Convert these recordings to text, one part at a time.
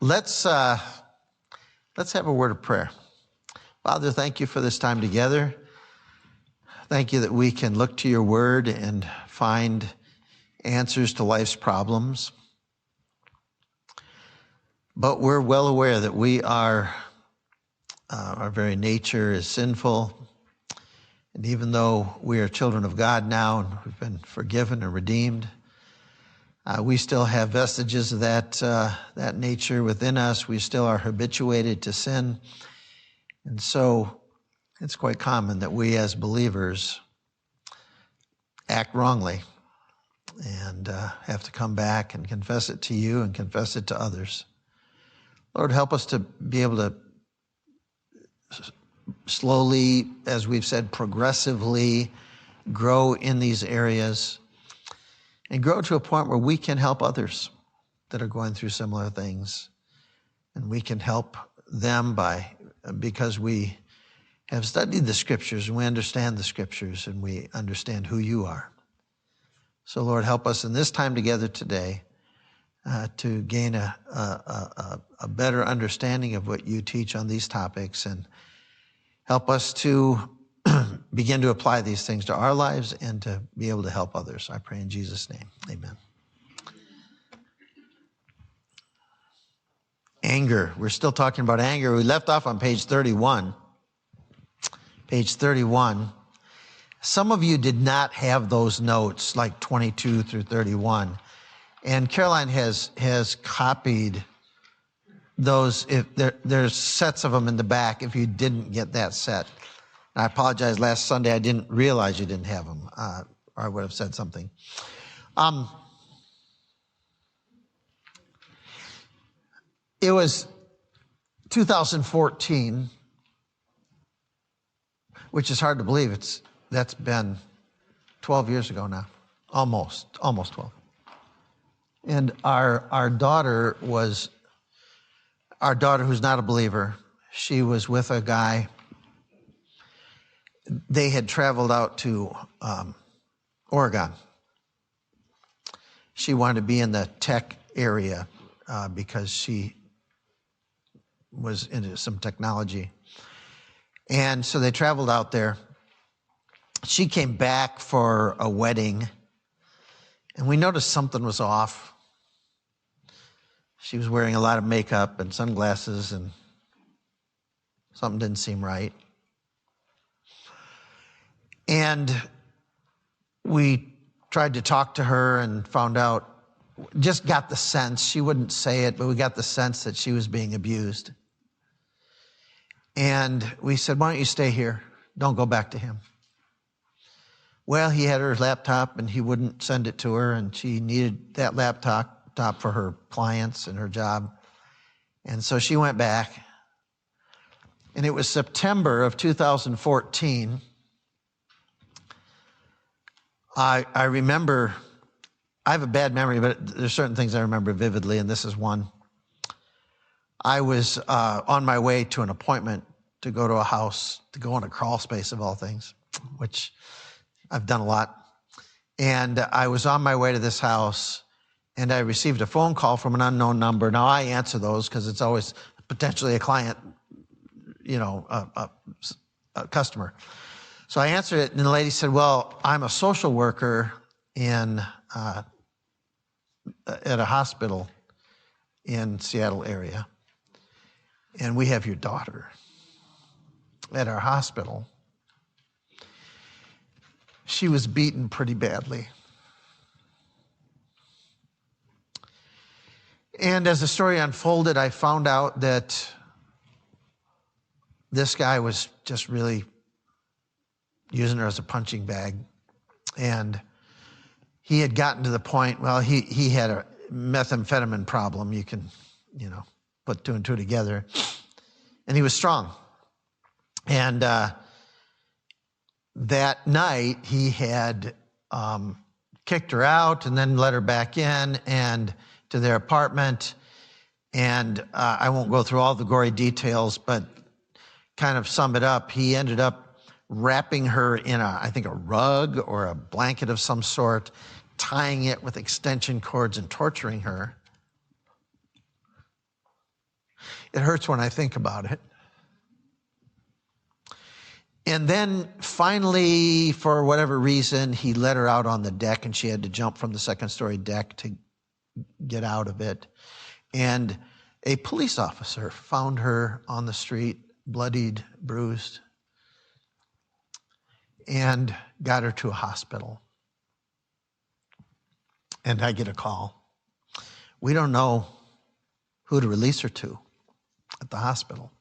Let's have a word of prayer. Father, thank you for this time together. Thank you that we can look to your word and find answers to life's problems. But we're well aware that we are, our very nature is sinful. And even though we are children of God now and we've been forgiven and redeemed, we still have vestiges of that nature within us. We still are habituated to sin. And so it's quite common that we as believers act wrongly and have to come back and confess it to you and confess it to others. Lord, help us to be able to slowly, as we've said, progressively grow in these areas and grow to a point where we can help others that are going through similar things. And we can help them because we have studied the scriptures and we understand the scriptures and we understand who you are. So Lord, help us in this time together today to gain a better understanding of what you teach on these topics, and help us to begin to apply these things to our lives and to be able to help others. I pray in Jesus' name, amen. Anger. We're still talking about anger. We left off on page 31. Page 31. Some of you did not have those notes, like 22 through 31. And Caroline has copied those. If there's sets of them in the back if you didn't get that set. I apologize. Last Sunday I didn't realize you didn't have them, or I would have said something. It was 2014, which is hard to believe. That's been 12 years ago now, almost 12. And our daughter who's not a believer, she was with a guy. They had traveled out to Oregon. She wanted to be in the tech area because she was into some technology. And so they traveled out there. She came back for a wedding, and we noticed something was off. She was wearing a lot of makeup and sunglasses, and something didn't seem right. And we tried to talk to her and found out, just got the sense, she wouldn't say it, but we got the sense that she was being abused. And we said, why don't you stay here? Don't go back to him. Well, he had her laptop and he wouldn't send it to her, and she needed that laptop for her clients and her job. And so she went back. And it was September of 2014. I remember, I have a bad memory, but there's certain things I remember vividly, and this is one. I was on my way to an appointment to go to a house, to go in a crawl space of all things, which I've done a lot. And I was on my way to this house, and I received a phone call from an unknown number. Now, I answer those because it's always potentially a client, a customer. So I answered it, and the lady said, well, I'm a social worker at a hospital in Seattle area, and we have your daughter at our hospital. She was beaten pretty badly. And as the story unfolded, I found out that this guy was just really using her as a punching bag. And he had gotten to the point, well, he had a methamphetamine problem. You can, put two and two together. And he was strong. And that night, he had kicked her out and then let her back in and to their apartment. And I won't go through all the gory details, but kind of sum it up, he ended up wrapping her in I think a rug or a blanket of some sort, tying it with extension cords and torturing her. It hurts when I think about it. And then finally, for whatever reason, he let her out on the deck and she had to jump from the second-story deck to get out of it. And a police officer found her on the street, bloodied, bruised, and got her to a hospital. And I get a call. We don't know who to release her to at the hospital.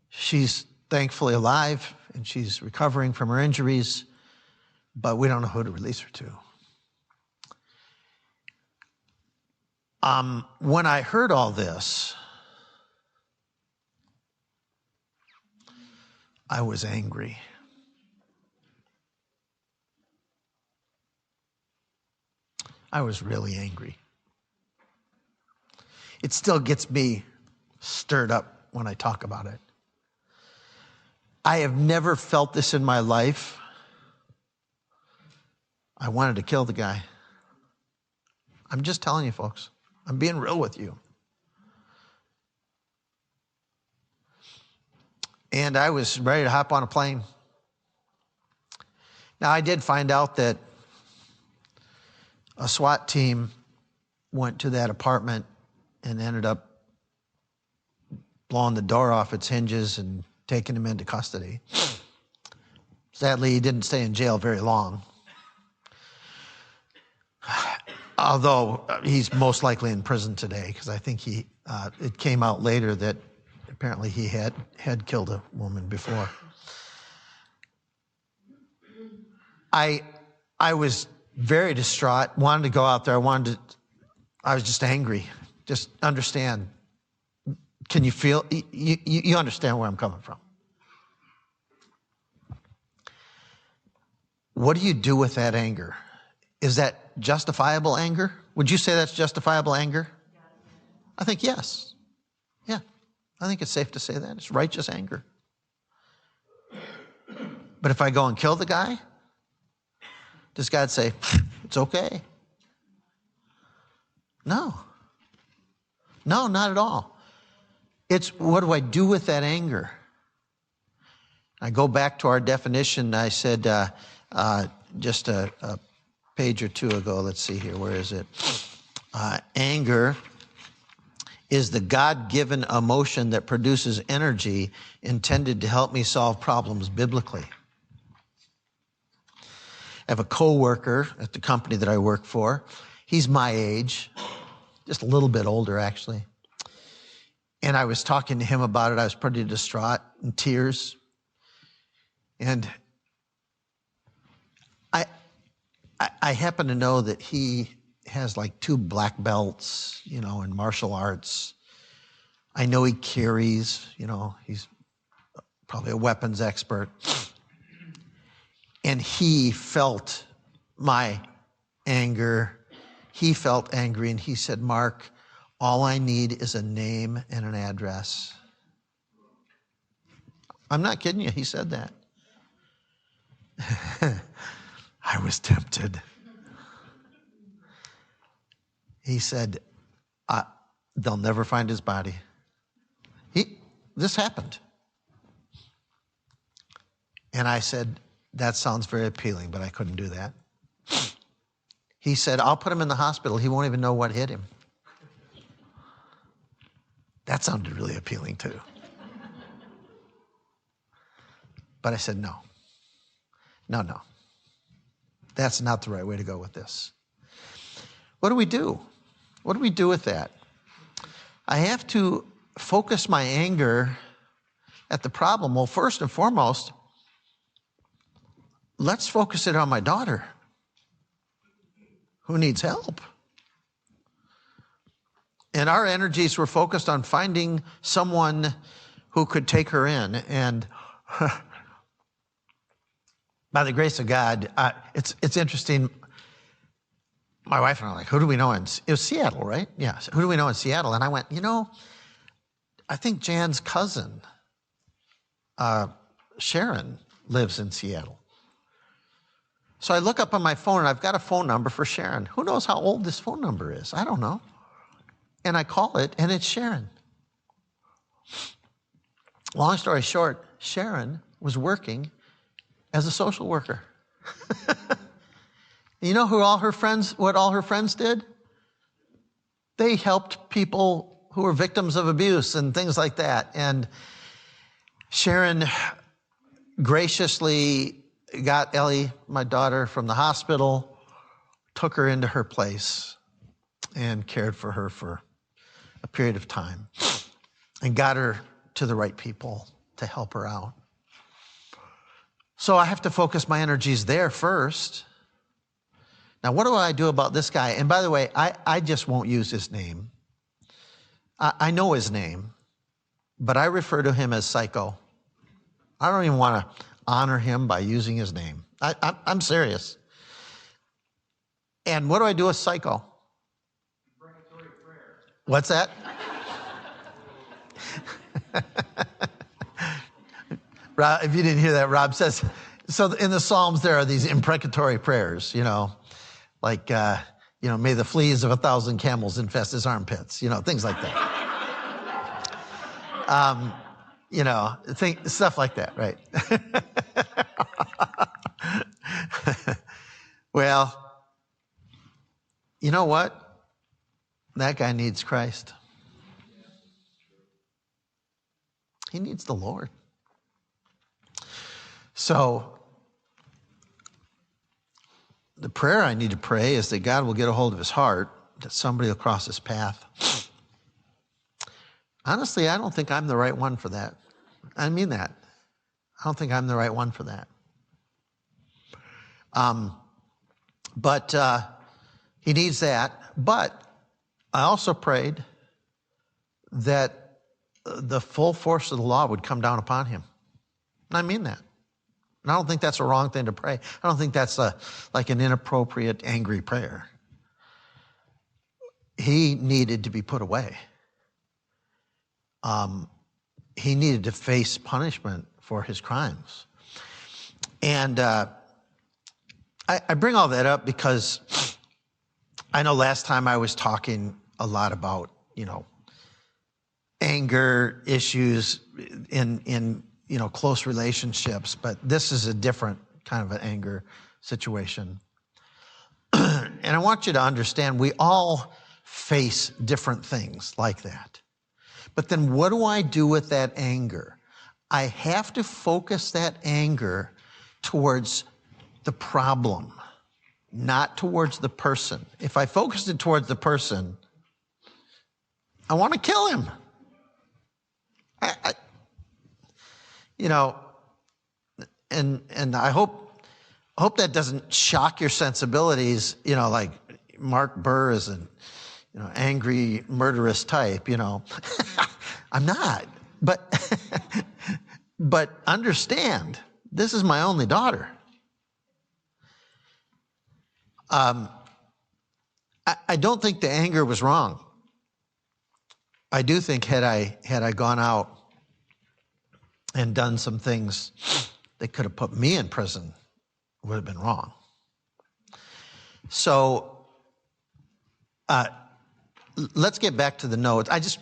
She's thankfully alive and she's recovering from her injuries, but we don't know who to release her to. When I heard all this, I was angry. I was really angry. It still gets me stirred up when I talk about it. I have never felt this in my life. I wanted to kill the guy. I'm just telling you, folks. I'm being real with you. And I was ready to hop on a plane. Now, I did find out that a SWAT team went to that apartment and ended up blowing the door off its hinges and taking him into custody. Sadly, he didn't stay in jail very long. Although he's most likely in prison today, because I think it came out later that apparently he had killed a woman before. I was very distraught, wanted to go out there. I was just angry. Just understand. Can you feel, you understand where I'm coming from. What do you do with that anger? Is that justifiable anger? Would you say that's justifiable anger? I think yes. Yeah, I think it's safe to say that. It's righteous anger. But if I go and kill the guy, does God say, it's okay? No. No, not at all. It's what do I do with that anger? I go back to our definition. I said just a page or two ago, let's see here, where is it? Anger is the God-given emotion that produces energy intended to help me solve problems biblically. I have a coworker at the company that I work for. He's my age, just a little bit older actually. And I was talking to him about it. I was pretty distraught, in tears. And I happen to know that he has like 2 black belts, in martial arts. I know he carries, he's probably a weapons expert. And he felt my anger. He felt angry and he said, Mark, all I need is a name and an address. I'm not kidding you, he said that. I was tempted. He said, they'll never find his body. This happened. And I said, that sounds very appealing, but I couldn't do that. He said, I'll put him in the hospital. He won't even know what hit him. That sounded really appealing too. But I said, no. No. That's not the right way to go with this. What do we do? What do we do with that? I have to focus my anger at the problem. Well, first and foremost, let's focus it on my daughter who needs help. And our energies were focused on finding someone who could take her in. And by the grace of God, it's interesting. My wife and I were like, who do we know it was Seattle, right? Yeah, who do we know in Seattle? And I went, I think Jan's cousin, Sharon, lives in Seattle. So I look up on my phone and I've got a phone number for Sharon. Who knows how old this phone number is? I don't know. And I call it and it's Sharon. Long story short, Sharon was working as a social worker. You know what all her friends did? They helped people who were victims of abuse and things like that. And Sharon graciously got Ellie, my daughter, from the hospital, took her into her place, and cared for her for a period of time, and got her to the right people to help her out. So I have to focus my energies there first. Now, what do I do about this guy? And by the way, I just won't use his name. I know his name, but I refer to him as Psycho. I don't even want to honor him by using his name. I'm serious. And what do I do with Psycho? What's that? Rob, if you didn't hear that, Rob says, so in the Psalms there are these imprecatory prayers, like, may the fleas of 1,000 camels infest his armpits, things like that. Stuff like that, right? Well, you know what? That guy needs Christ. He needs the Lord. So the prayer I need to pray is that God will get a hold of his heart, that somebody will cross his path. Honestly, I don't think I'm the right one for that. I mean that. I don't think I'm the right one for that. But he needs that. But I also prayed that the full force of the law would come down upon him. And I mean that. And I don't think that's a wrong thing to pray. I don't think that's like an inappropriate, angry prayer. He needed to be put away. He needed to face punishment for his crimes. And I bring all that up because I know last time I was talking a lot about, anger issues in close relationships, but this is a different kind of an anger situation. And I want you to understand we all face different things like that. But then what do I do with that anger? I have to focus that anger towards the problem, not towards the person. If I focus it towards the person, I want to kill him. And I hope that doesn't shock your sensibilities, like Mark Burr is an angry, murderous type, I'm not. But understand, this is my only daughter. I don't think the anger was wrong. I do think had I gone out and done some things that could have put me in prison, it would have been wrong. So let's get back to the notes.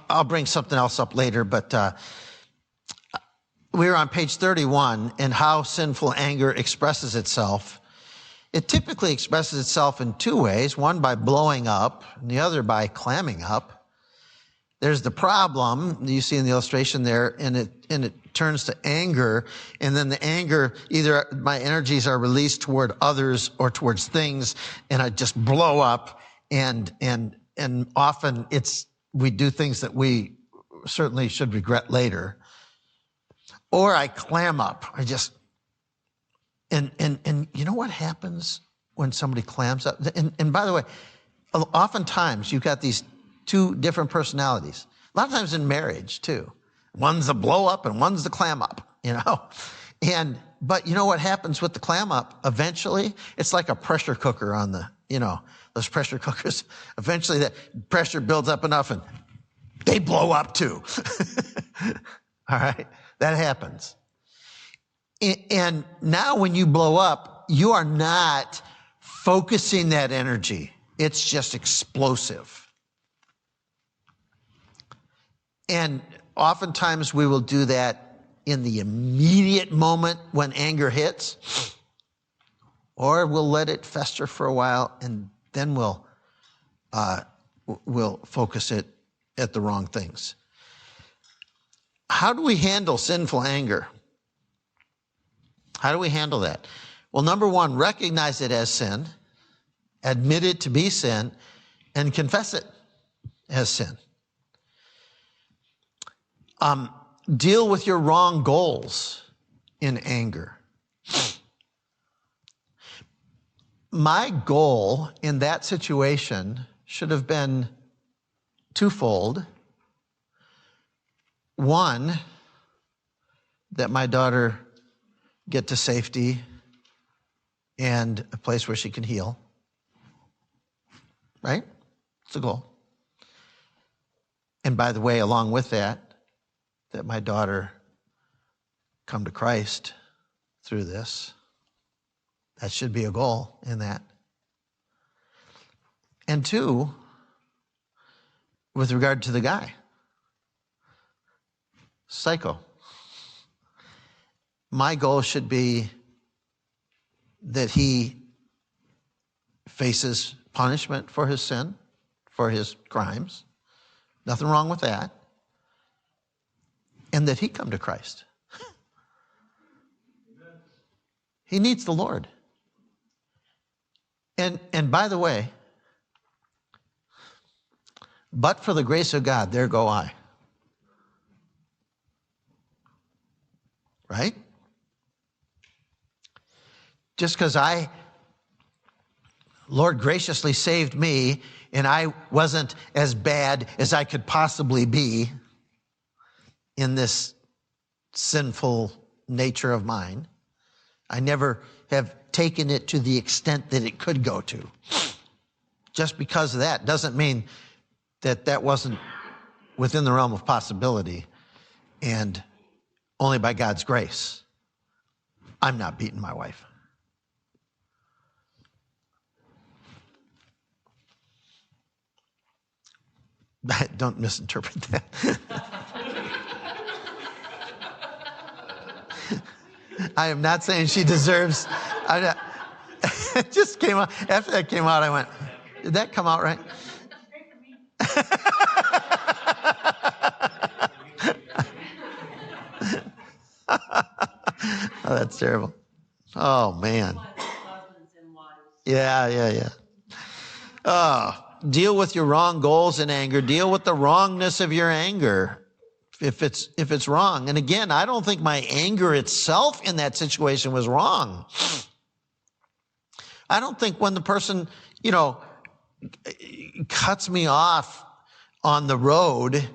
I'll bring something else up later, but we were on page 31 and how sinful anger expresses itself. It typically expresses itself in two ways, one by blowing up and the other by clamming up. There's the problem you see in the illustration there, and it turns to anger, and then the anger, either my energies are released toward others or towards things, and I just blow up, and often we do things that we certainly should regret later. Or I clam up. And you know what happens when somebody clams up? And by the way, oftentimes you've got these two different personalities. A lot of times in marriage too. One's a blow up and one's the clam up, But you know what happens with the clam up? Eventually, it's like a pressure cooker on those pressure cookers. Eventually that pressure builds up enough and they blow up too. All right, that happens. And now when you blow up, you are not focusing that energy. It's just explosive. And oftentimes we will do that in the immediate moment when anger hits, or we'll let it fester for a while, and then we'll focus it at the wrong things. How do we handle sinful anger? How do we handle that? Well, number one, recognize it as sin, admit it to be sin, and confess it as sin. Deal with your wrong goals in anger. My goal in that situation should have been twofold. One, that my daughter get to safety and a place where she can heal. Right? It's the goal. And by the way, along with that my daughter come to Christ through this. That should be a goal in that. And two, with regard to the guy, psycho. My goal should be that he faces punishment for his sin, for his crimes. Nothing wrong with that. And that he come to Christ. He needs the Lord. And by the way, but for the grace of God, there go I. Right? Just because Lord graciously saved me and I wasn't as bad as I could possibly be in this sinful nature of mine. I never have taken it to the extent that it could go to. Just because of that doesn't mean that wasn't within the realm of possibility, and only by God's grace, I'm not beating my wife. Don't misinterpret that. I am not saying she deserves. It just came out. After that came out, I went, did that come out right? Oh, that's terrible. Oh, man. Yeah. Oh, deal with your wrong goals in anger. Deal with the wrongness of your anger. If it's wrong. And again, I don't think my anger itself in that situation was wrong. I don't think when the person, cuts me off on the road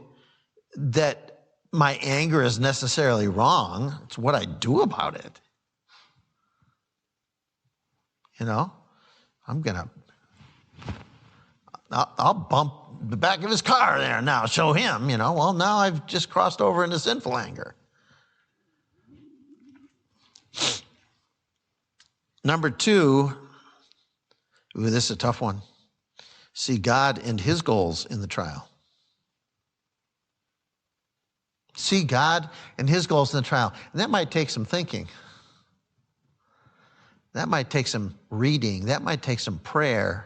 that my anger is necessarily wrong. It's what I do about it. I'll bump the back of his car there now, show him, well, now I've just crossed over into sinful anger. Number two, this is a tough one. See God and his goals in the trial. See God and his goals in the trial. And that might take some thinking. That might take some reading. That might take some prayer.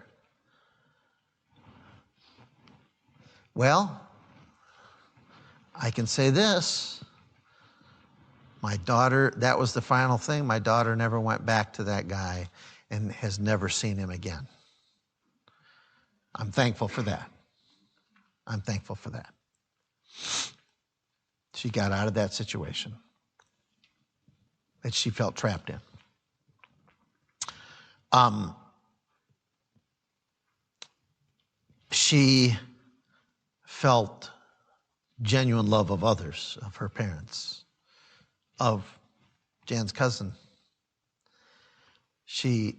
Well, I can say this. My daughter, that was the final thing. My daughter never went back to that guy and has never seen him again. I'm thankful for that. She got out of that situation that she felt trapped in. She felt genuine love of others, of her parents, of Jan's cousin. She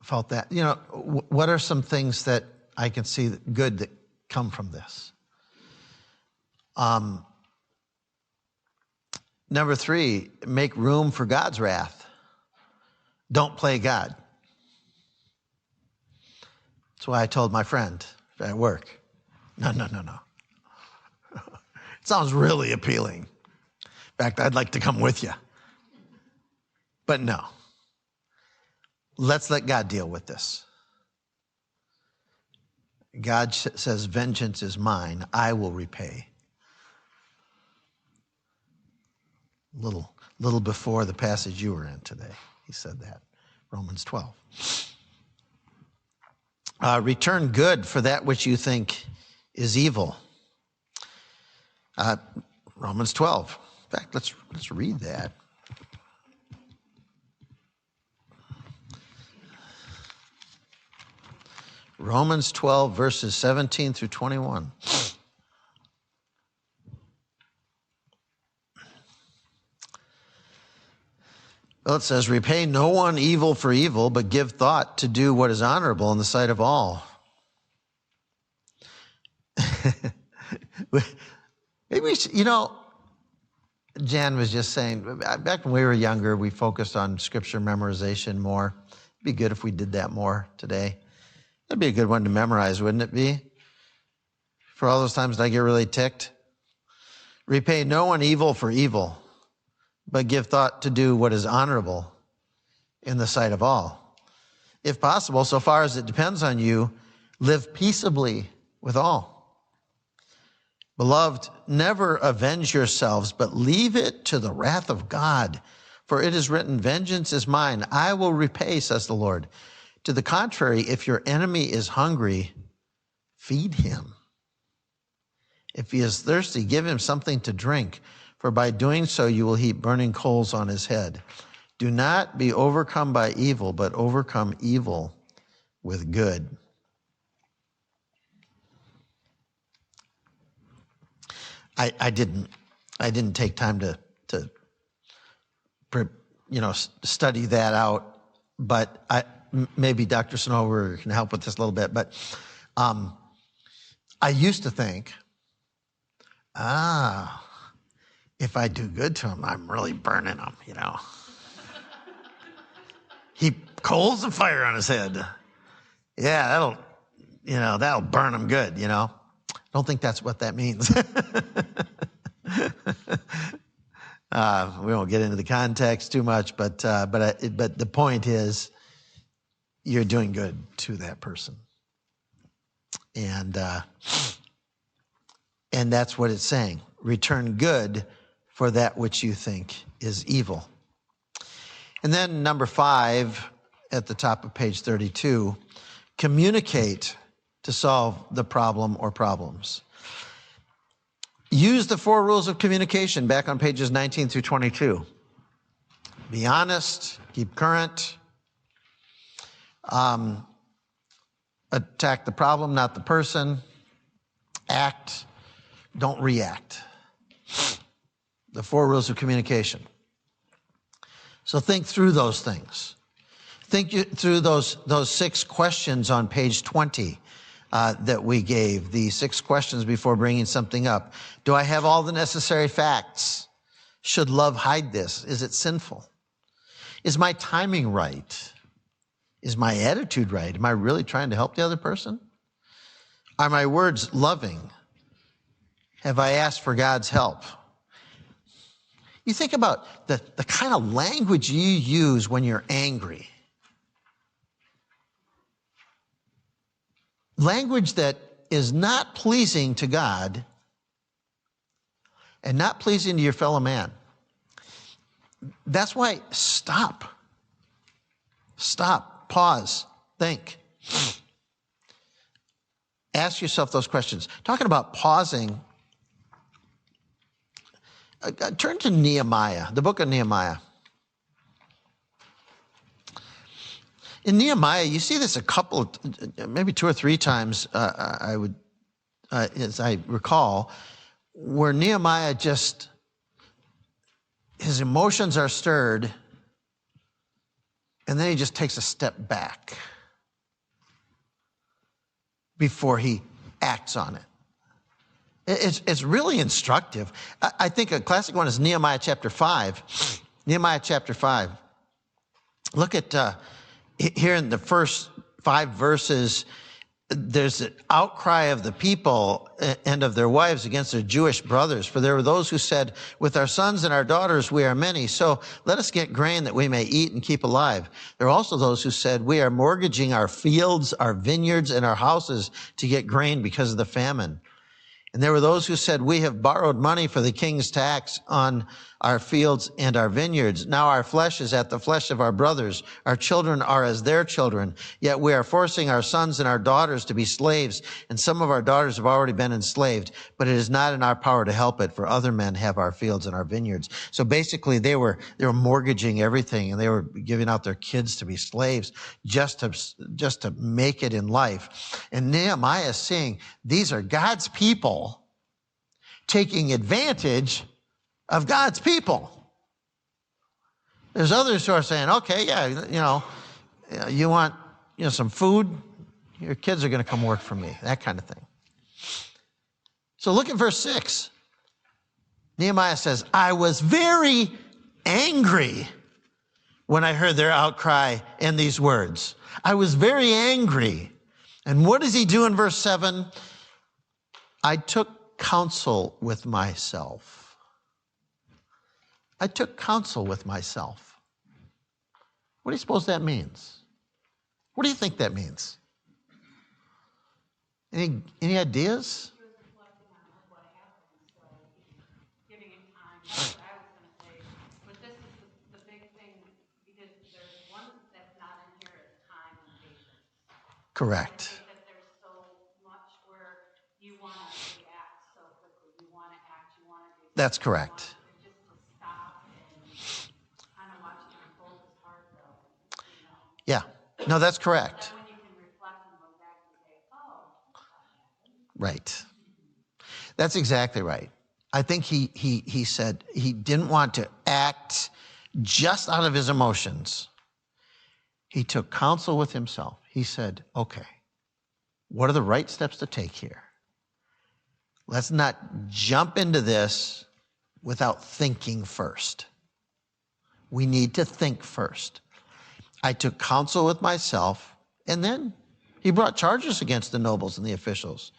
felt that. What are some things that I can see good that come from this? Number three, make room for God's wrath. Don't play God. That's why I told my friend at work, no. It sounds really appealing. In fact, I'd like to come with you. But no. Let's let God deal with this. God says, vengeance is mine. I will repay. Little before the passage you were in today, he said that. Romans 12. Return good for that which you think is evil. Romans 12. In fact, let's read that. Romans 12, verses 17 through 21. Well, it says, repay no one evil for evil, but give thought to do what is honorable in the sight of all. Maybe, Jan was just saying, back when we were younger, we focused on scripture memorization more. It'd be good if we did that more today. That'd be a good one to memorize, wouldn't it be? For all those times that I get really ticked. Repay no one evil for evil, but give thought to do what is honorable in the sight of all. If possible, so far as it depends on you, live peaceably with all. Beloved, never avenge yourselves, but leave it to the wrath of God. For it is written, vengeance is mine, I will repay, says the Lord. To the contrary, if your enemy is hungry, feed him. If he is thirsty, give him something to drink, for by doing so you will heap burning coals on his head. Do not be overcome by evil, but overcome evil with good. I didn't take time to study that out, but maybe Dr. Snover can help with this a little bit. But I used to think, if I do good to him, I'm really burning him, Heap coals of fire on his head. Yeah, that'll burn him good, I don't think that's what that means. We won't get into the context too much, but the point is, you're doing good to that person, and that's what it's saying. Return good for that which you think is evil. And then number 5 at the top of page 32, communicate to solve the problem or problems. Use the 4 rules of communication back on pages 19 through 22. Be honest, keep current, attack the problem, not the person, act, don't react. The 4 rules of communication. So think through those things. Think through those 6 questions on page 20 that we gave, the 6 questions before bringing something up. Do I have all the necessary facts? Should love hide this? Is it sinful? Is my timing right? Is my attitude right? Am I really trying to help the other person? Are my words loving? Have I asked for God's help? You think about the kind of language you use when you're angry. Language that is not pleasing to God and not pleasing to your fellow man. That's why stop, pause, think. Ask yourself those questions. Talking about pausing, turn to Nehemiah, the book of Nehemiah. In Nehemiah, you see this a couple, maybe 2 or 3 times, as I recall, where Nehemiah his emotions are stirred, and then he just takes a step back before he acts on it. It's really instructive. I think a classic one is Nehemiah chapter 5. Nehemiah chapter 5. Look at here in the first 5 verses, there's an outcry of the people and of their wives against their Jewish brothers. For there were those who said, with our sons and our daughters we are many, so let us get grain that we may eat and keep alive. There are also those who said, we are mortgaging our fields, our vineyards, and our houses to get grain because of the famine. And there were those who said, we have borrowed money for the king's tax on our fields and our vineyards. Now our flesh is at the flesh of our brothers. Our children are as their children. Yet we are forcing our sons and our daughters to be slaves. And some of our daughters have already been enslaved, but it is not in our power to help it, for other men have our fields and our vineyards. So basically they were mortgaging everything, and they were giving out their kids to be slaves just to make it in life. And Nehemiah is seeing these are God's people taking advantage of God's people. There's others who are saying, okay, yeah, you want, some food, your kids are going to come work for me, that kind of thing. So look at verse 6. Nehemiah says, I was very angry when I heard their outcry and these words. I was very angry. And what does he do in verse 7? I took counsel with myself. I took counsel with myself. What do you suppose that means? What do you think that means? Any ideas? He was reflecting on what happened, so giving him time. That's what I was going to say. But this is the big thing, because there's one that's not in here is time and patience. Correct. I think that there's so much where you want to react so quickly. You want to act. You want to do. That's correct. Just to stop and kind of watch it unfold is hard, though. Yeah. No, that's correct. Then when you can reflect and go back and say, oh, Right. That's exactly right. I think he said he didn't want to act just out of his emotions. He took counsel with himself. He said, okay, what are the right steps to take here? Let's not jump into this without thinking first. We need to think first. I took counsel with myself, and then he brought charges against the nobles and the officials.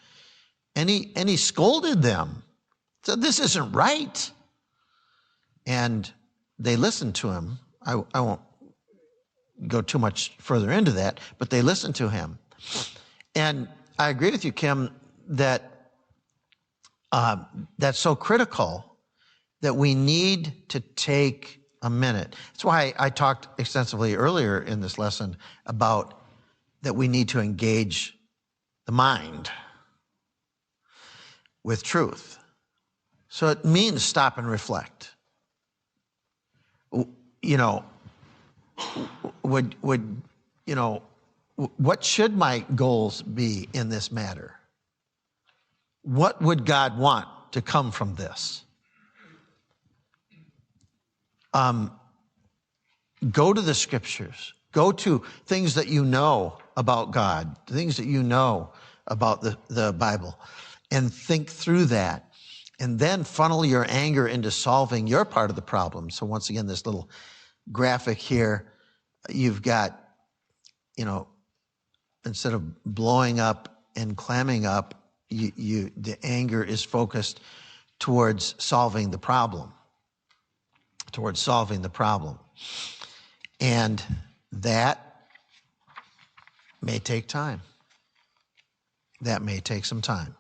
And he scolded them. Said, this isn't right. And they listened to him. I won't go too much further into that, but they listened to him. And I agree with you, Kim, that that's so critical that we need to take a minute. That's why I talked extensively earlier in this lesson about that we need to engage the mind with truth. So it means stop and reflect. What should my goals be in this matter? What would God want to come from this? Go to the scriptures. Go to things that you know about God, things that you know about the Bible, and think through that. And then funnel your anger into solving your part of the problem. So once again, this little graphic here, you've got, instead of blowing up and clamming up, the anger is focused towards solving the problem. And that may take time. That may take some time.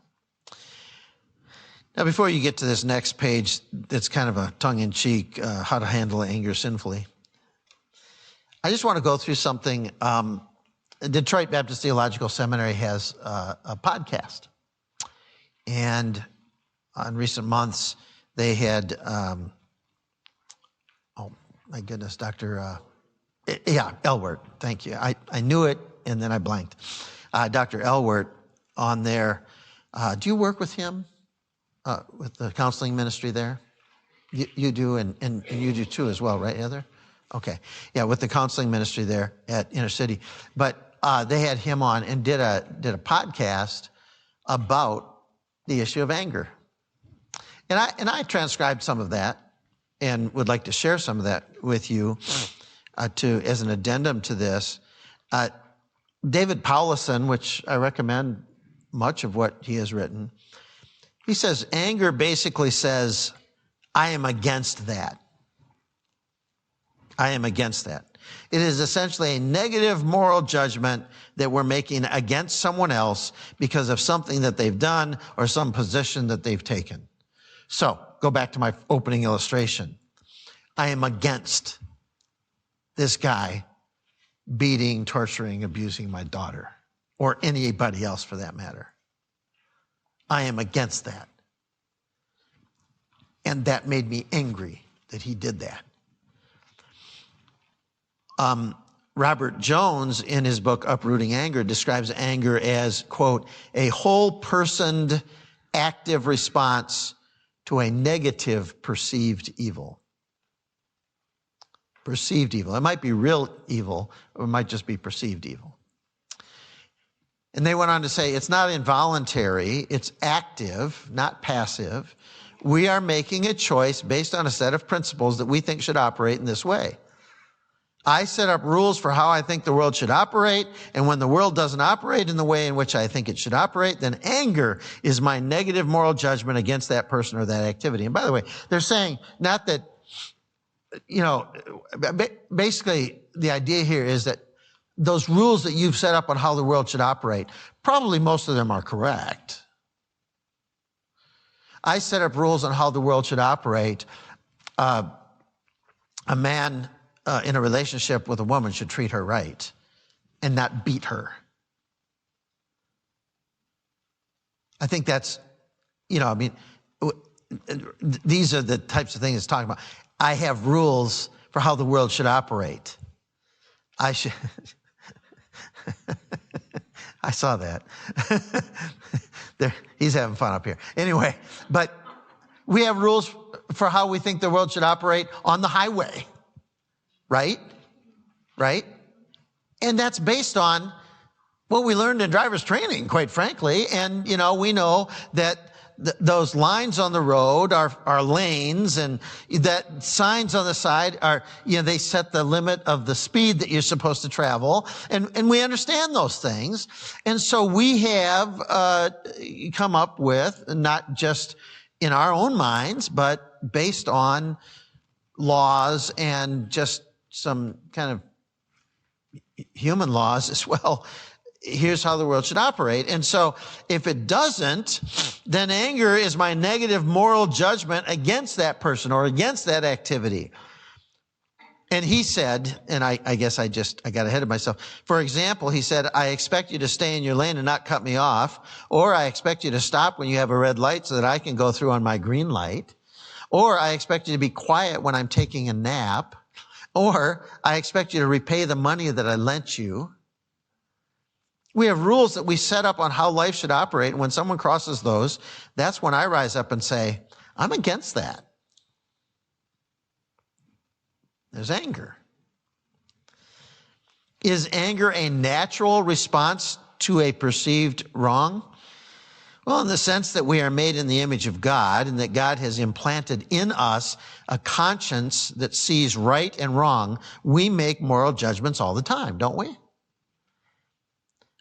Now, before you get to this next page, that's kind of a tongue-in-cheek, how to handle anger sinfully, I just want to go through something. Detroit Baptist Theological Seminary has a podcast. And in recent months, they had, oh my goodness, Dr. Elwert, thank you. I knew it, and then I blanked. Dr. Elwert on there. Do you work with him? With the counseling ministry there? You do, and you do too as well, right, Heather? Okay. Yeah, with the counseling ministry there at Inner City. But they had him on and did a podcast about the issue of anger. And I transcribed some of that and would like to share some of that with you as an addendum to this. David Powlison, which I recommend much of what he has written, he says anger basically says, I am against that. I am against that. It is essentially a negative moral judgment that we're making against someone else because of something that they've done or some position that they've taken. So, go back to my opening illustration. I am against this guy beating, torturing, abusing my daughter, or anybody else for that matter. I am against that. And that made me angry that he did that. Robert Jones, in his book Uprooting Anger, describes anger as, quote, a whole-personed active response to a negative perceived evil. Perceived evil. It might be real evil, or it might just be perceived evil. And they went on to say, it's not involuntary, it's active, not passive. We are making a choice based on a set of principles that we think should operate in this way. I set up rules for how I think the world should operate, and when the world doesn't operate in the way in which I think it should operate, then anger is my negative moral judgment against that person or that activity. And by the way, they're saying not that, basically the idea here is that those rules that you've set up on how the world should operate, probably most of them are correct. I set up rules on how the world should operate. A man in a relationship with a woman should treat her right and not beat her. I think that's, these are the types of things it's talking about. I have rules for how the world should operate. I saw that. He's having fun up here. Anyway, but we have rules for how we think the world should operate on the highway. Right? And that's based on what we learned in driver's training, quite frankly. And, we know that those lines on the road are lanes, and that signs on the side are, they set the limit of the speed that you're supposed to travel. And we understand those things. And so we have come up with, not just in our own minds, but based on laws and just some kind of human laws as well. Here's how the world should operate. And so if it doesn't, then anger is my negative moral judgment against that person or against that activity. And he said, and I guess I got ahead of myself. For example, he said, I expect you to stay in your lane and not cut me off, or I expect you to stop when you have a red light so that I can go through on my green light, or I expect you to be quiet when I'm taking a nap, or I expect you to repay the money that I lent you. We have rules that we set up on how life should operate. And when someone crosses those, that's when I rise up and say, I'm against that. There's anger. Is anger a natural response to a perceived wrong? Well, in the sense that we are made in the image of God and that God has implanted in us a conscience that sees right and wrong, we make moral judgments all the time, don't we?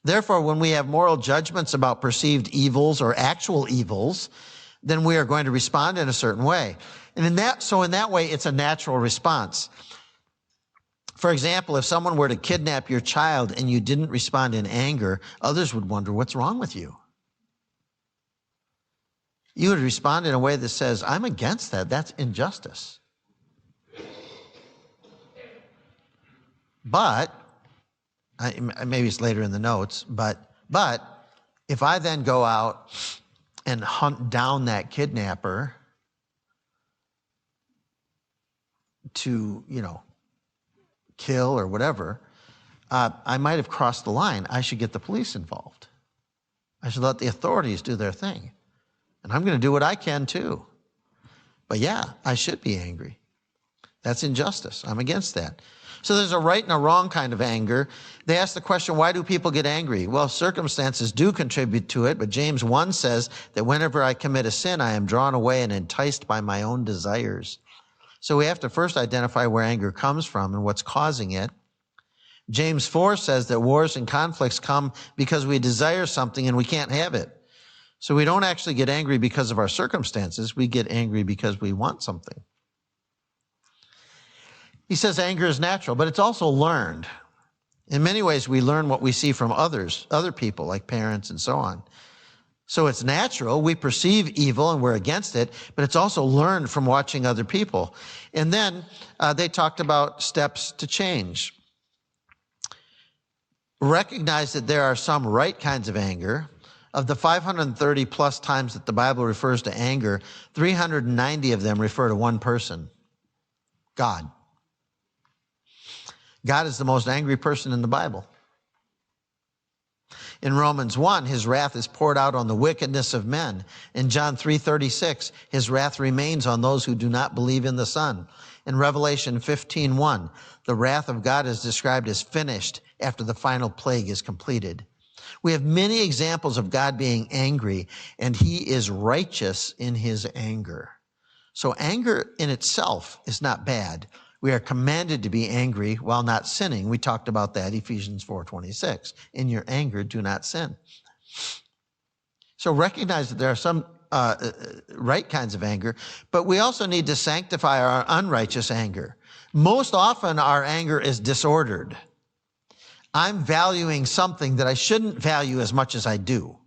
Therefore, when we have moral judgments about perceived evils or actual evils, then we are going to respond in a certain way. And in that way, it's a natural response. For example, if someone were to kidnap your child and you didn't respond in anger, others would wonder, what's wrong with you? You would respond in a way that says, I'm against that. That's injustice. But, maybe it's later in the notes, but if I then go out and hunt down that kidnapper to, kill or whatever, I might have crossed the line. I should get the police involved. I should let the authorities do their thing. And I'm going to do what I can too. But yeah, I should be angry. That's injustice. I'm against that. So there's a right and a wrong kind of anger. They ask the question, why do people get angry? Well, circumstances do contribute to it, but James 1 says that whenever I commit a sin, I am drawn away and enticed by my own desires. So we have to first identify where anger comes from and what's causing it. James 4 says that wars and conflicts come because we desire something and we can't have it. So we don't actually get angry because of our circumstances. We get angry because we want something. He says anger is natural, but it's also learned. In many ways, we learn what we see from others, other people, like parents and so on. So it's natural. We perceive evil and we're against it, but it's also learned from watching other people. And then they talked about steps to change. Recognize that there are some right kinds of anger. Of the 530 plus times that the Bible refers to anger, 390 of them refer to one person, God. God is the most angry person in the Bible. In Romans 1, his wrath is poured out on the wickedness of men. In John 3:36, his wrath remains on those who do not believe in the Son. In Revelation 15:1, the wrath of God is described as finished after the final plague is completed. We have many examples of God being angry, and he is righteous in his anger. So anger in itself is not bad. We are commanded to be angry while not sinning. We talked about that, Ephesians 4:26. In your anger, do not sin. So recognize that there are some right kinds of anger, but we also need to sanctify our unrighteous anger. Most often, our anger is disordered. I'm valuing something that I shouldn't value as much as I do.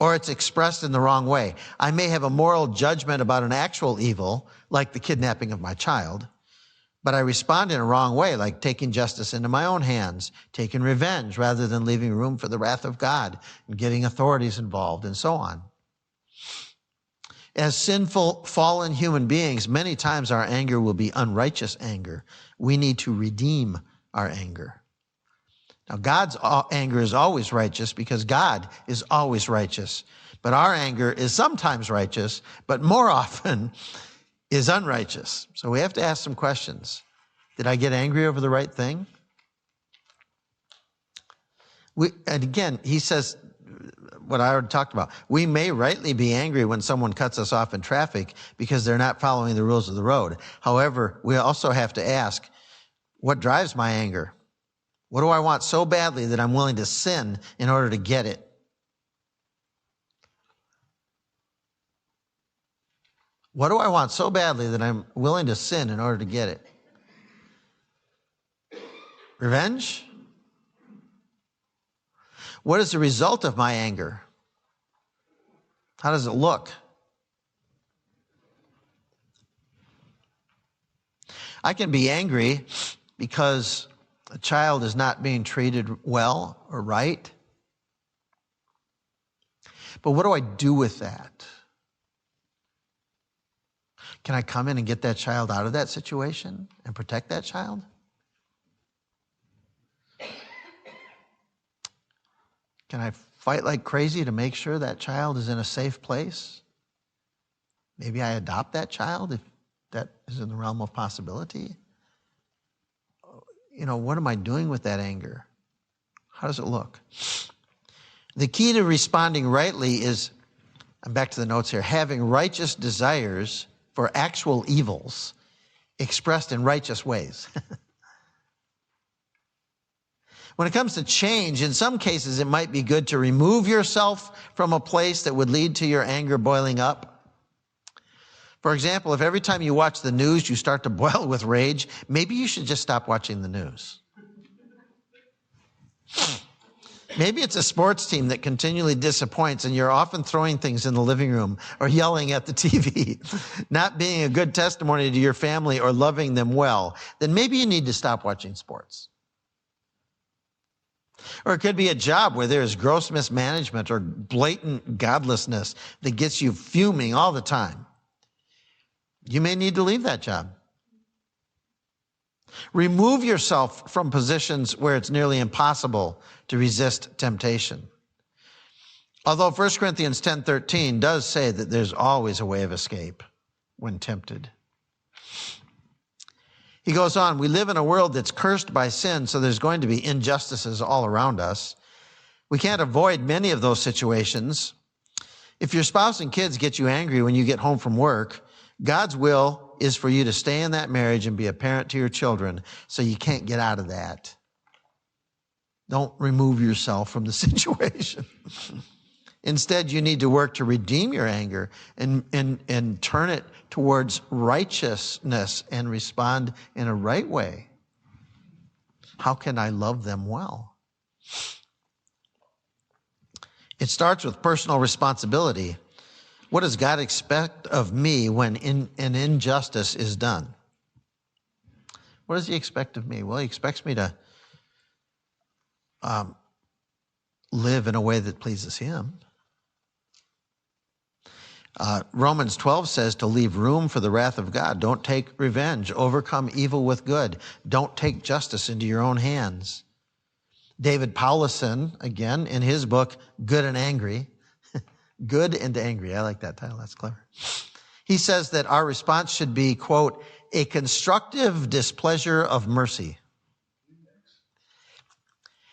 Or it's expressed in the wrong way. I may have a moral judgment about an actual evil, like the kidnapping of my child, but I respond in a wrong way, like taking justice into my own hands, taking revenge rather than leaving room for the wrath of God and getting authorities involved and so on. As sinful, fallen human beings, many times our anger will be unrighteous anger. We need to redeem our anger. Now, God's anger is always righteous because God is always righteous. But our anger is sometimes righteous, but more often is unrighteous. So we have to ask some questions. Did I get angry over the right thing? And again, he says what I already talked about. We may rightly be angry when someone cuts us off in traffic because they're not following the rules of the road. However, we also have to ask, what drives my anger? What do I want so badly that I'm willing to sin in order to get it? What do I want so badly that I'm willing to sin in order to get it? Revenge? What is the result of my anger? How does it look? I can be angry because a child is not being treated well or right. But what do I do with that? Can I come in and get that child out of that situation and protect that child? Can I fight like crazy to make sure that child is in a safe place? Maybe I adopt that child if that is in the realm of possibility. What am I doing with that anger? How does it look? The key to responding rightly is, I'm back to the notes here, having righteous desires for actual evils expressed in righteous ways. When it comes to change, in some cases, it might be good to remove yourself from a place that would lead to your anger boiling up. For example, if every time you watch the news you start to boil with rage, maybe you should just stop watching the news. Maybe it's a sports team that continually disappoints and you're often throwing things in the living room or yelling at the TV, not being a good testimony to your family or loving them well. Then maybe you need to stop watching sports. Or it could be a job where there's gross mismanagement or blatant godlessness that gets you fuming all the time. You may need to leave that job. Remove yourself from positions where it's nearly impossible to resist temptation. Although 1 Corinthians 10:13 does say that there's always a way of escape when tempted. He goes on, we live in a world that's cursed by sin, so there's going to be injustices all around us. We can't avoid many of those situations. If your spouse and kids get you angry when you get home from work, God's will is for you to stay in that marriage and be a parent to your children, so you can't get out of that. Don't remove yourself from the situation. Instead, you need to work to redeem your anger and turn it towards righteousness and respond in a right way. How can I love them well? It starts with personal responsibility. What does God expect of me when an injustice is done? What does he expect of me? Well, he expects me to live in a way that pleases him. Romans 12 says to leave room for the wrath of God. Don't take revenge. Overcome evil with good. Don't take justice into your own hands. David Powlison, again, in his book, Good and Angry. Good and Angry. I like that title. That's clever. He says that our response should be, quote, a constructive displeasure of mercy.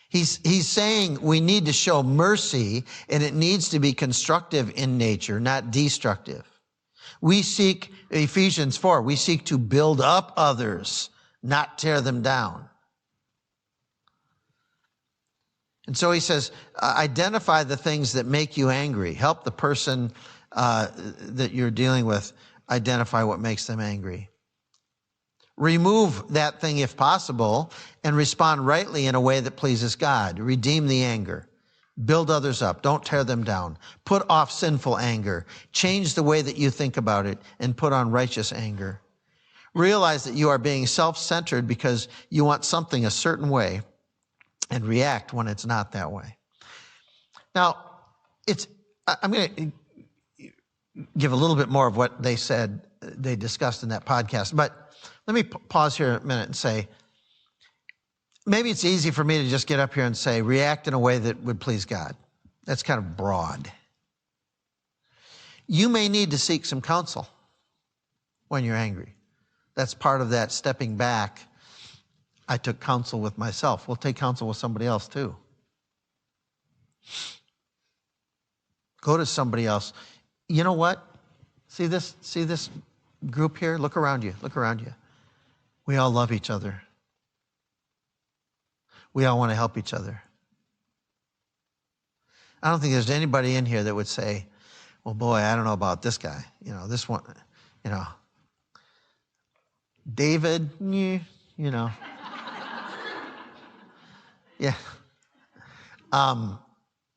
He's saying we need to show mercy, and it needs to be constructive in nature, not destructive. We seek, Ephesians 4, we seek to build up others, not tear them down. And so he says, identify the things that make you angry. Help the person that you're dealing with identify what makes them angry. Remove that thing if possible and respond rightly in a way that pleases God. Redeem the anger. Build others up. Don't tear them down. Put off sinful anger. Change the way that you think about it and put on righteous anger. Realize that you are being self-centered because you want something a certain way and react when it's not that way. Now, I'm going to give a little bit more of what they said, they discussed in that podcast, but let me pause here a minute and say, maybe it's easy for me to just get up here and say, react in a way that would please God. That's kind of broad. You may need to seek some counsel when you're angry. That's part of that stepping back. I took counsel with myself. We'll take counsel with somebody else too. Go to somebody else. You know what? See this group here? Look around you. Look around you. We all love each other. We all want to help each other. I don't think there's anybody in here that would say, well, boy, I don't know about this guy. This one, David, Yeah.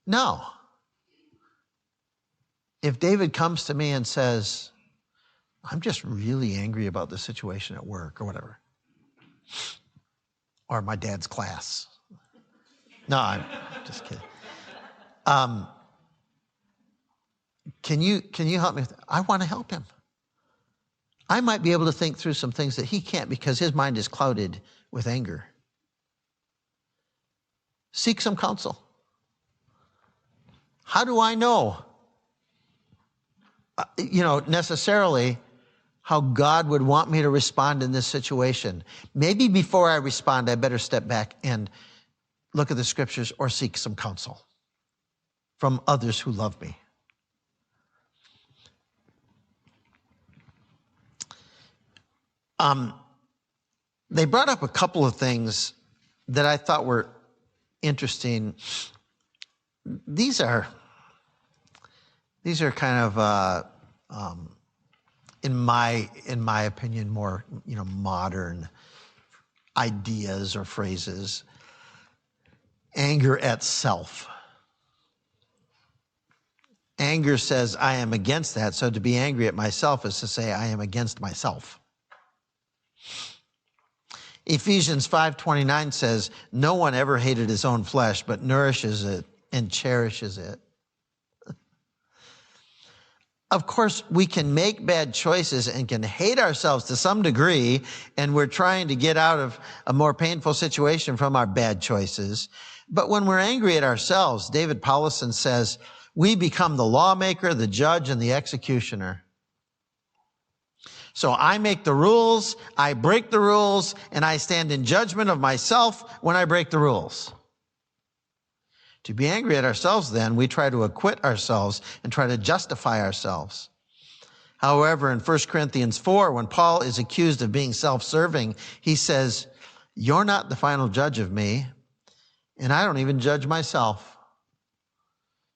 No. If David comes to me and says, I'm just really angry about the situation at work or whatever, or my dad's class. No, I'm just kidding. Can you help me? I want to help him. I might be able to think through some things that he can't because his mind is clouded with anger. Seek some counsel. How do I know, necessarily how God would want me to respond in this situation? Maybe before I respond, I better step back and look at the scriptures or seek some counsel from others who love me. They brought up a couple of things that I thought were interesting. These are kind of, in my opinion, more modern ideas or phrases. Anger at self. Anger says, I am against that. So to be angry at myself is to say, I am against myself. Ephesians 5:29 says, no one ever hated his own flesh, but nourishes it and cherishes it. Of course, we can make bad choices and can hate ourselves to some degree, and we're trying to get out of a more painful situation from our bad choices. But when we're angry at ourselves, David Powlison says, we become the lawmaker, the judge, and the executioner. So I make the rules, I break the rules, and I stand in judgment of myself when I break the rules. To be angry at ourselves, then, we try to acquit ourselves and try to justify ourselves. However, in 1 Corinthians 4, when Paul is accused of being self-serving, he says, you're not the final judge of me, And I don't even judge myself.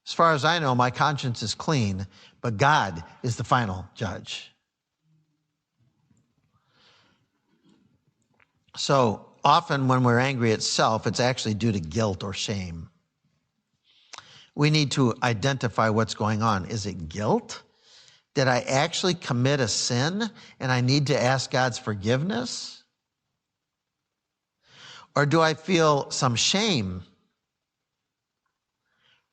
As far as I know, my conscience is clean, but God is the final judge. So often when we're angry at self, it's actually due to guilt or shame. We need to identify what's going on. Is it guilt? Did I actually commit a sin and I need to ask God's forgiveness? Or do I feel some shame?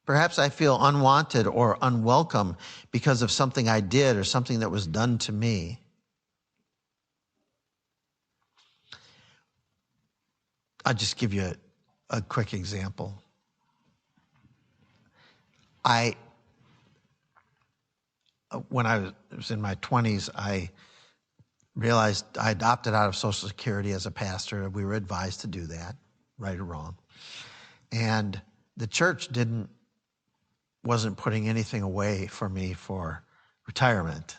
Perhaps I feel unwanted or unwelcome because of something I did or something that was done to me. I'll just give you a quick example. When I was in my 20s, I realized I opted out of Social Security as a pastor. We were advised to do that, right or wrong. And the church wasn't putting anything away for me for retirement.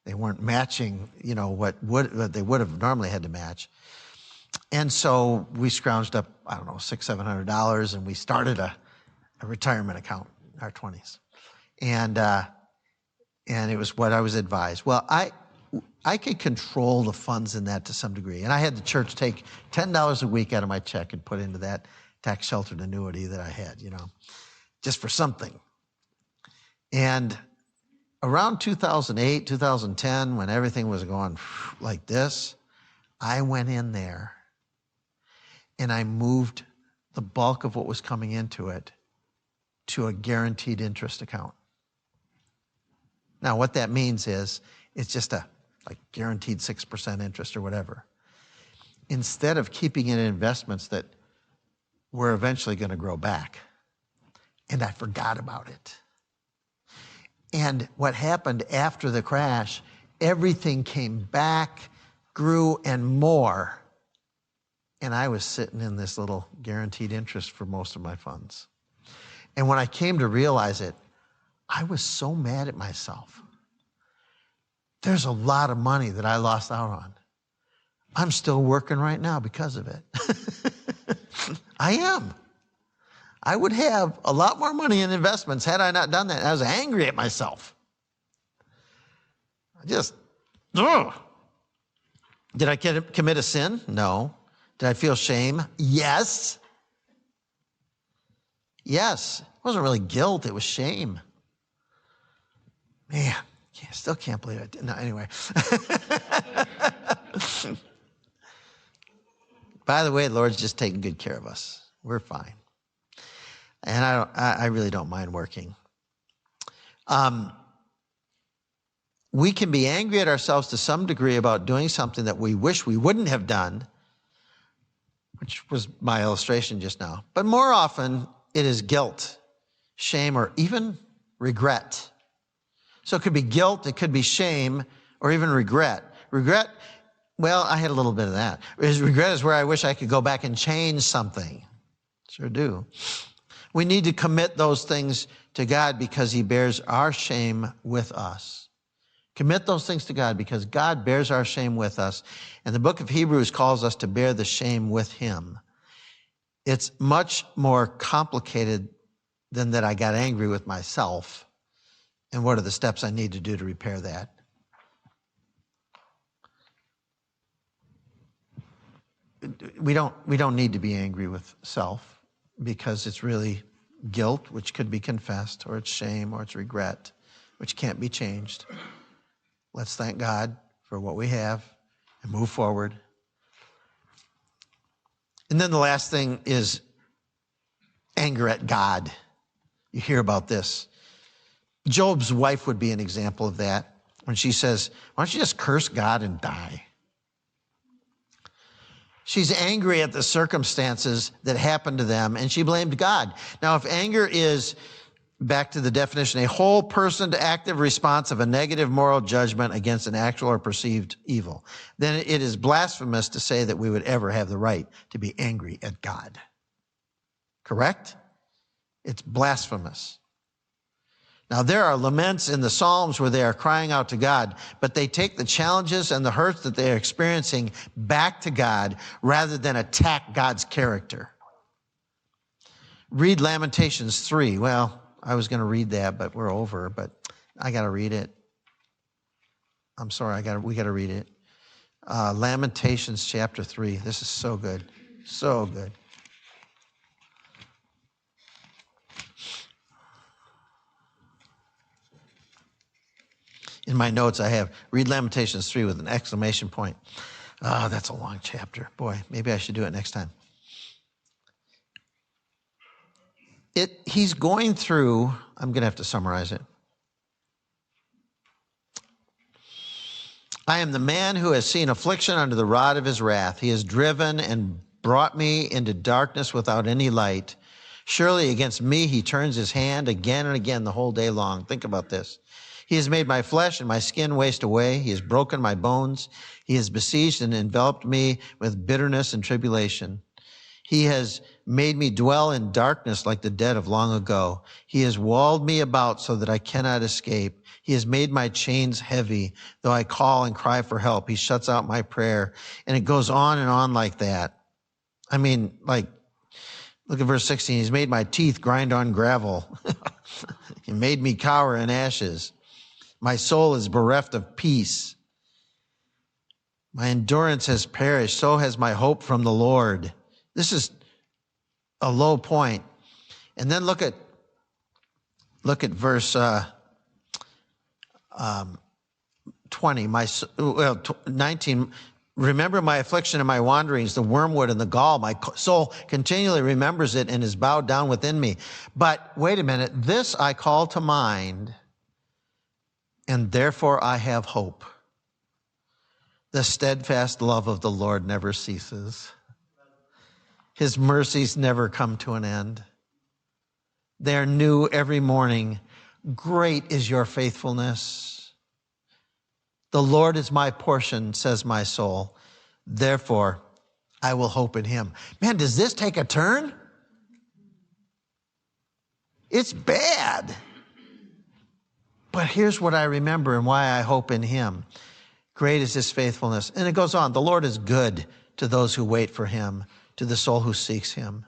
They weren't matching, what they would have normally had to match. And so we scrounged up, $600, $700, and we started a retirement account in our 20s. And it was what I was advised. Well, I could control the funds in that to some degree. And I had the church take $10 a week out of my check and put into that tax-sheltered annuity that I had, just for something. And around 2008, 2010, when everything was going like this, I went in there and I moved the bulk of what was coming into it to a guaranteed interest account. Now, what that means is it's just a guaranteed 6% interest or whatever. Instead of keeping it in investments that were eventually going to grow back. And I forgot about it. And what happened after the crash, everything came back, grew, and more. And I was sitting in this little guaranteed interest for most of my funds. And when I came to realize it, I was so mad at myself. There's a lot of money that I lost out on. I'm still working right now because of it. I am. I would have a lot more money in investments had I not done that. I was angry at myself. Did I commit a sin? No. Did I feel shame? Yes. Yes. It wasn't really guilt. It was shame. Man, I still can't believe I did. No, anyway. By the way, the Lord's just taking good care of us. We're fine. And I really don't mind working. We can be angry at ourselves to some degree about doing something that we wish we wouldn't have done, which was my illustration just now. But more often, it is guilt, shame, or even regret. So it could be guilt, it could be shame, or even regret. Regret, well, I had a little bit of that. Regret is where I wish I could go back and change something. Sure do. We need to commit those things to God because he bears our shame with us. Commit those things to God because God bears our shame with us. And the book of Hebrews calls us to bear the shame with him. It's much more complicated than that I got angry with myself. And what are the steps I need to do to repair that? We don't need to be angry with self because it's really guilt, which could be confessed, or it's shame, or it's regret, which can't be changed. Let's thank God for what we have and move forward. And then the last thing is anger at God. You hear about this. Job's wife would be an example of that when she says, why don't you just curse God and die? She's angry at the circumstances that happened to them, and she blamed God. Now, if anger is, back to the definition, a whole person to active response of a negative moral judgment against an actual or perceived evil, then it is blasphemous to say that we would ever have the right to be angry at God. Correct? It's blasphemous. Now, there are laments in the Psalms where they are crying out to God, but they take the challenges and the hurts that they are experiencing back to God rather than attack God's character. Read Lamentations 3. Well, I was going to read that, but we're over, but I got to read it. I'm sorry, we got to read it. Lamentations chapter 3. This is so good. So good. In my notes, I have read Lamentations 3 with an exclamation point. Oh, that's a long chapter. Boy, maybe I should do it next time. He's going through, I'm going to have to summarize it. I am the man who has seen affliction under the rod of his wrath. He has driven and brought me into darkness without any light. Surely against me he turns his hand again and again the whole day long. Think about this. He has made my flesh and my skin waste away. He has broken my bones. He has besieged and enveloped me with bitterness and tribulation. He has made me dwell in darkness like the dead of long ago. He has walled me about so that I cannot escape. He has made my chains heavy. Though I call and cry for help, he shuts out my prayer. And it goes on and on like that. I mean, like, look at verse 16. He's made my teeth grind on gravel. He made me cower in ashes. My soul is bereft of peace. My endurance has perished. So has my hope from the Lord. This is a low point. And then look at verse 20, 19. Remember my affliction and my wanderings, the wormwood and the gall. My soul continually remembers it and is bowed down within me. But wait a minute, this I call to mind, and therefore I have hope. The steadfast love of the Lord never ceases. His mercies never come to an end. They're new every morning. Great is your faithfulness. The Lord is my portion, says my soul. Therefore, I will hope in him. Man, does this take a turn? It's bad. But here's what I remember and why I hope in him. Great is his faithfulness. And it goes on. The Lord is good to those who wait for him, to the soul who seeks him.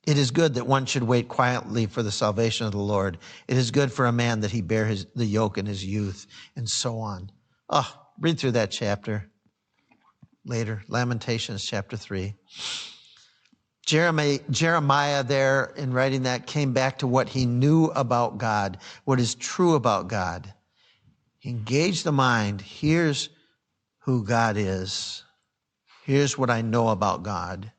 It is good that one should wait quietly for the salvation of the Lord. It is good for a man that he bear the yoke in his youth, and so on. Oh, read through that chapter later. Lamentations chapter 3. Jeremiah there, in writing that, came back to what he knew about God, what is true about God. Engage the mind. Here's who God is. Here's what I know about God.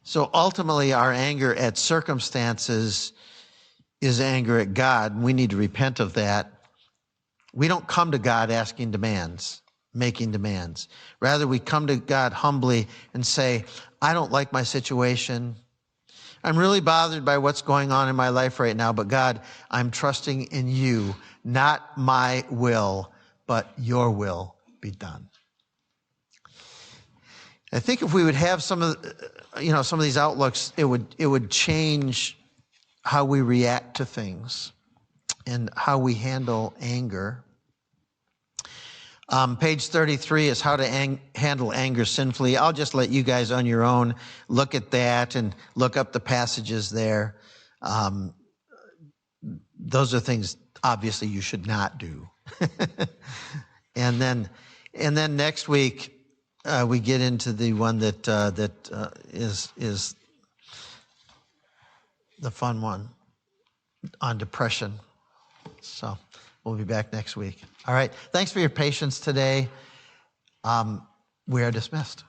So ultimately, our anger at circumstances is anger at God. We need to repent of that. We don't come to God asking demands, making demands. Rather, we come to God humbly and say, I don't like my situation. I'm really bothered by what's going on in my life right now, but God, I'm trusting in you, not my will, but your will be done. I think if we would have some of these outlooks, it would change how we react to things and how we handle anger. Page 33 is how to handle anger sinfully. I'll just let you guys on your own look at that and look up the passages there. Those are things obviously you should not do. And then next week we get into the one that is the fun one on depression. So we'll be back next week. All right. Thanks for your patience today. We are dismissed.